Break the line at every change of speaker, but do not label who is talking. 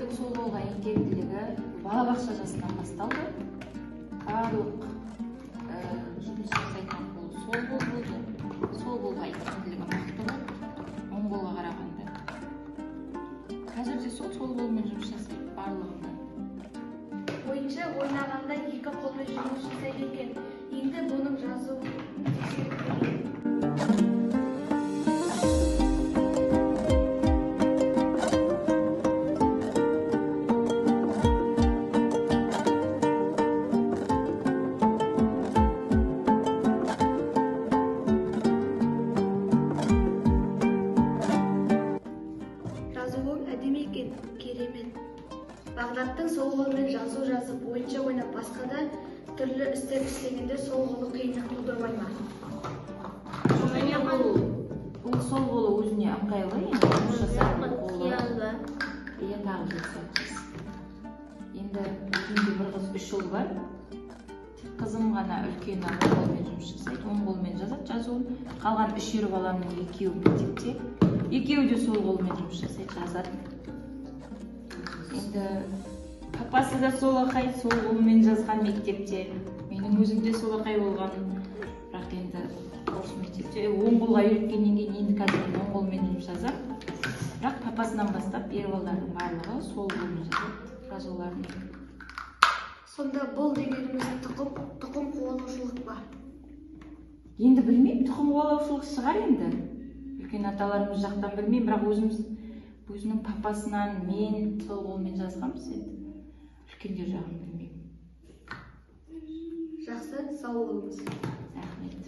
Менің сол қолға икемділігі балабақша жасынан басталды. Барлық жұмыс жасайтын қол сол қол болды. Сол қолға икемділігі мықты болды, оң қолға қарағанда. Қазір де сол қолмен жұмыс жасайды барлығында.
Ойыншы ойнағанда екі қолмен жұмыс жасайды екен. Енді бұның жазуы әдемі екен, керемет. Бағдаттың сол қолымен жазу жазып, ойынша ойнап, басқа да түрлі істер істегенде сол қолы қиындық тудырмай ма?
Ол сол қолы өзіне ыңғайлы, енді жұмыс жасайтын қолы. Иә, тағы жетсіз. Енді өзімде бір қыз 3 жыл бар. Қызым ғана үлкен оң қолмен жұмыс жасайды, оң қолмен жазады жазуын. Қалған 3 баламның екеуі мектепте. Екеуі де сол қолмен жұмыс жасайды, жазады. Енді папасы да солақай, сол қолмен жазған мектепте. Менің өзімде солақай болған. Бірақ енді осы мектепте оң қолға үйреткеннен кейін енді қазір оң қолмен жұмыс жазамын. Бірақ папасынан бастап ер балалардың барлығы сол қолмен жазады жазуларын.
Сонда бұл дегеніміз тұқым қуалаушылық па?
Енді білмеймін, тұқым қуалаушылық шығар енді. Үлкен аталарымыз жақтан білмеймін, бірақ өзінің папасынан мен сол қолмен жазғанбыз енді. Үлкендер жағын білмеймін.
Жақсы, сау болыңыз.
Рахмет.